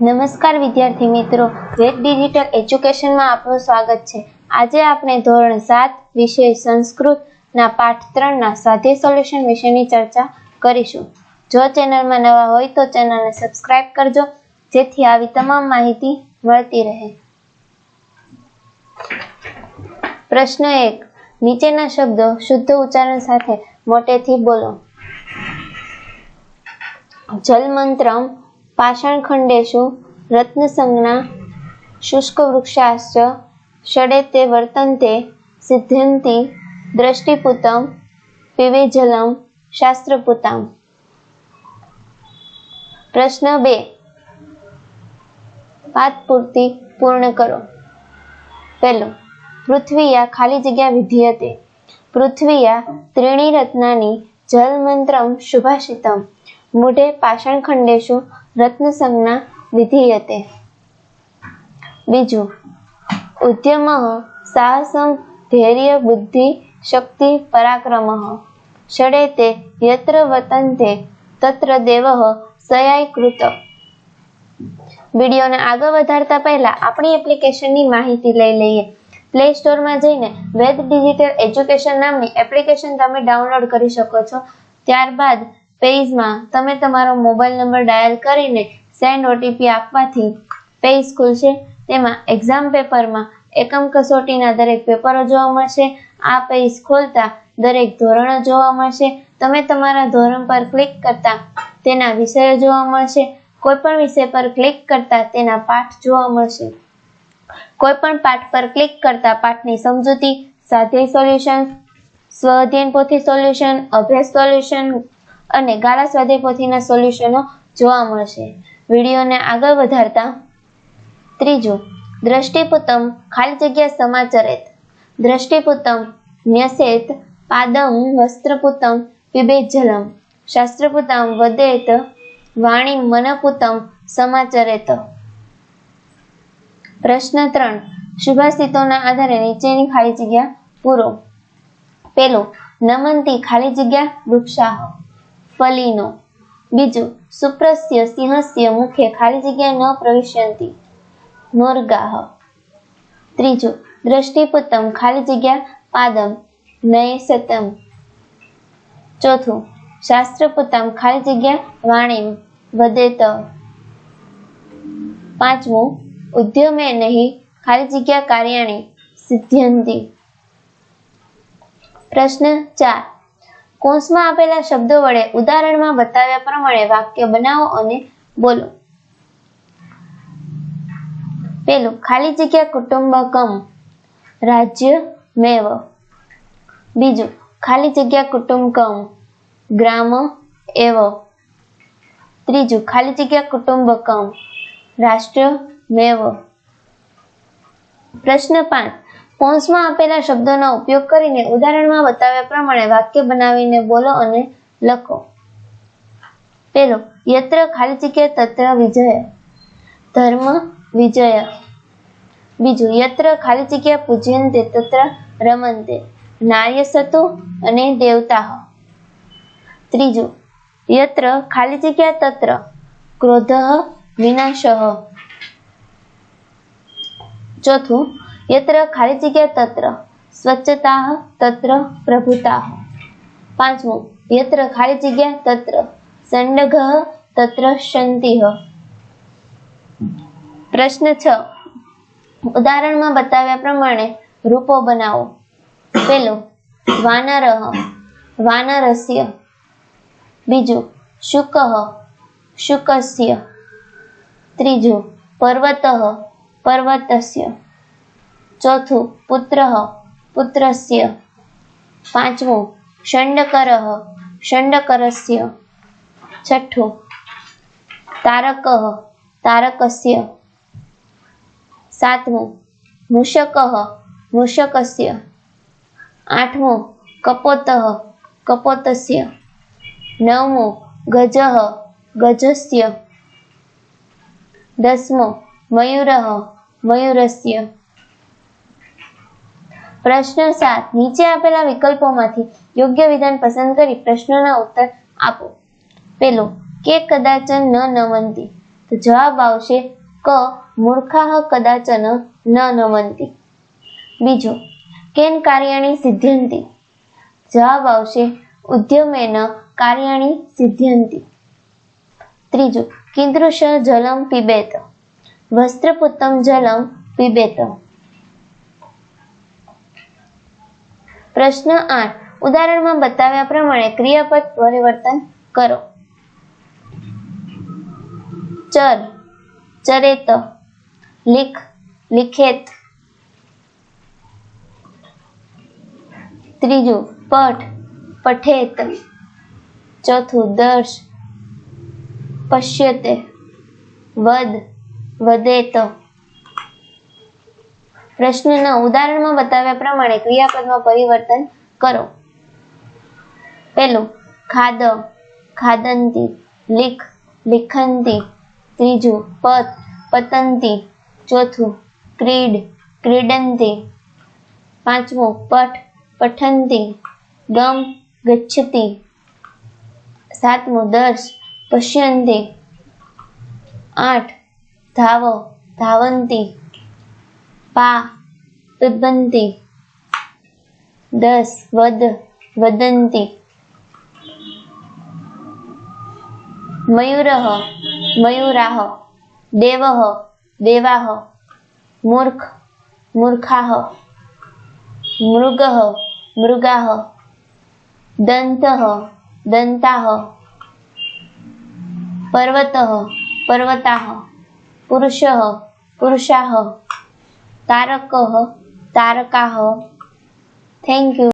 નમસ્કાર વિદ્યાર્થી મિત્રો, વેદ ડિજિટલ એજ્યુકેશનમાં આપનું સ્વાગત છે। આજે આપણે ધોરણ 7 વિષય સંસ્કૃતના પાઠ 3ના સ્વાધ્યાય સોલ્યુશન વિશેની ચર્ચા કરીશું। જો ચેનલમાં નવા હોય તો ચેનલને સબસ્ક્રાઇબ કરજો, જેથી આવી તમામ માહિતી મળતી રહે। પ્રશ્ન 1, નીચેના શબ્દો શુદ્ધ ઉચ્ચારણ સાથે મોટેથી બોલો। જલમંત્રમ, પાષાણખંડેષુ રત્નસંજ્ઞા શુષ્કવૃક્ષાશ્ચ ષડેતે વર્તન્તે સિદ્ધયન્તિ દ્રષ્ટિપુતમ પીબેજલમ શાસ્ત્રપુતામ। પ્રશ્ન 2, પાદપૂર્તિ પૂર્ણ કરો। પહેલું, પૃથ્વીયા ખાલી જગ્યા વિધીયતે। પૃથ્વીયા ત્રીણી રત્નાની જલમંત્રમ સુભાષિતમ મૂઢે પાષાણખંડેષુ રત્નસંજ્ઞા વિધીયતે। બીજું, ઉદ્યમઃ સાહસં ધૈર્ય બુદ્ધિ શક્તિ પરાક્રમઃ ષડેતે યત્ર વતન્તે તત્ર દેવઃ સયાયકૃત। વિડીયોને આગળ વધારતા પહેલા આપણી એપ્લિકેશનની માહિતી લઈ લઈએ। પ્લે સ્ટોરમાં જઈને વેદ ડિજિટલ એજ્યુકેશન નામની એપ્લિકેશન તમે ડાઉનલોડ કરી શકો છો। ત્યારબાદ પેજમાં તમે તમારો મોબાઈલ નંબર ડાયલ કરીને સેન્ડ ઓટીપી આપવાથી પેજ ખુલશે। તેમાં એક્ઝામ પેપરમાં એકમ કસોટીના દરેક પેપરો જોવા મળશે। આ પેજ ખોલતા દરેક ધોરણો જોવા મળશે। તમે તમારા ધોરણ પર ક્લિક કરતા તેના વિષયો જોવા મળશે। કોઈપણ વિષય પર ક્લિક કરતા તેના પાઠ જોવા મળશે। કોઈપણ પાઠ પર ક્લિક કરતા પાઠની સમજૂતી, સ્વાધ્યાય સોલ્યુશન, સ્વ-અધ્યયન પોથી સોલ્યુશન, અભ્યાસ સોલ્યુશન અને ગાળા સ્વાધ્યાય પોથીના સોલ્યુશનો જોવા મળશે। વિડીયોને આગળ વધારતા ત્રીજું, દ્રષ્ટિપુતમ ખાલી જગ્યા સમાચરેત। દ્રષ્ટિપુતમ ન્યસેત પાદમ વસ્ત્રપુતમ પીબેત જલમ શાસ્ત્રપુતામ વદેત વાણી મનપુતમ સમાચરેત। પ્રશ્ન 3, સુભાષિતોના આધારે નીચેની ખાલી જગ્યા પૂરો। પેલું, નમંતી ખાલી જગ્યા વૃક્ષાહ ફલીનો। બીજું, સુપ્રસ્ય સિંહસ્ય મુખે ખાલી જગ્યા ન પ્રવિશ્યંતિ મોર્ગાહ। ત્રીજું, દ્રષ્ટિપુતમ ખાલી જગ્યા પાદમ નયસતમ। ચોથું, શાસ્ત્રપુતમ ખાલી જગ્યા વાણીમ વદેત। પાંચમું, ઉદ્યમે નહીં ખાલી જગ્યા કાર્યાણી સિદ્ધયંતિ। પ્રશ્ન 4, કૌંસમાં આપેલા શબ્દો વડે ઉદાહરણમાં બતાવ્યા પ્રમાણે વાક્ય બનાવો અને બોલો। પેલું, ખાલી જગ્યા કુટુંબકમ રાજ્યમેવ। બીજું, ખાલી જગ્યા કુટુંબકમ ગ્રામ એવ। ત્રીજું, ખાલી જગ્યા કુટુંબકમ રાષ્ટ્રમેવ। પ્રશ્ન 5, કૌંસમાં આપેલા શબ્દોનો ઉપયોગ કરીને ઉદાહરણમાં બતાવ્યા પ્રમાણે વાક્ય બનાવીને બોલો અને લખો। પેલો, યત્ર ખાલી જગ્યા તત્ર વિજય ધર્મ વિજય। બીજું, યત્ર ખાલી જગ્યા પૂજ્યન્તે તત્ર રમન્તે નાર્યસતુ અને દેવતાઃ। ત્રીજું, યત્ર ખાલી જગ્યા તત્ર ક્રોધઃ વિનાશઃ। ચોથું, યત્ર ખાલી જગ્યા તત્ર સ્વચ્છતાઃ તત્ર પ્રભુતાઃ। પાંચમું, યત્ર ખાલી જગ્યા તત્ર સંડઘઃ તત્ર શંતિઃ। પ્રશ્ન 6, ઉદાહરણમાં બતાવ્યા પ્રમાણે રૂપો બનાવો। પેલો, વાનરઃ વાનરસ્ય। બીજું, શુકઃ શુકસ્ય। ત્રીજું, પર્વતઃ પર્વતસ્ય। ચોથું, પુત્રઃ પુત્રસ્ય। પાંચમું, ષંડકરઃ ષંડકરસ્ય। છઠ્ઠું, તારકઃ તારકસ્ય। સાતમું, મૂષકઃ મૂષકસ્ય। આઠમું, કપોતઃ કપોતસ્ય। નવમું, ગજઃ ગજસ્ય। દસમું, મયુરઃ મયુરસ્ય। પ્રશ્ન 7, નીચે આપેલા વિકલ્પોમાંથી યોગ્ય વિધાન પસંદ કરી પ્રશ્નોના ઉત્તર આપો। પેલું, કે કદાચન ન નમંતી તો જવાબ આવશે ક મૂર્ખાઃ કદાચન ન નમંતિ. બીજું, કેન કાર્યાણિ સિદ્ધ્યન્તિ. જવાબ આવશે ઉદ્યમેન કાર્યાણિ સિદ્ધ્યન્તિ. ત્રીજું, કીદૃશ જલમ પીબેત. વસ્ત્રપુત્તમ જલમ પીબેત. પ્રશ્ન 8. ઉદાહરણમાં બતાવ્યા પ્રમાણે ક્રિયાપદ પરિવર્તન કરો. ચર, ચરેત. લિખ, લિખેત. ત્રીજું, પઠ, પઠેત. ચોથું, દર્શ, પશ્યતે. વદ, વદેત. પ્રશ્ન 9. ઉદાહરણમાં બતાવ્યા પ્રમાણે ક્રિયાપદમાં પરિવર્તન કરો. પહેલું, ખાદ, ખાદંતી. લિખ, લિખંતી. ત્રીજું, પત, પતંતી. ચોથું, ક્રીડ, ક્રીડંતી. પાંચમું, પઠ, પઠંતી. ગમ, ગચ્છતી. સાતમું, દર્શ, પશ્યંતી. 8. ધાવ, ધાવંતી. પા, પિબંતી. 10. વદ, વદંતી. મયુરઃ, મયુરાઃ. દેવઃ, દેવાઃ. મૂર્ખ, મૂર્ખાઃ. મૃગઃ, મૃગાઃ. દંતઃ, દંતાઃ. પર્વતઃ, પર્વતાઃ. પુરુષઃ, પુરુષાઃ. તારકઃ, તારકાઃ. Thank you.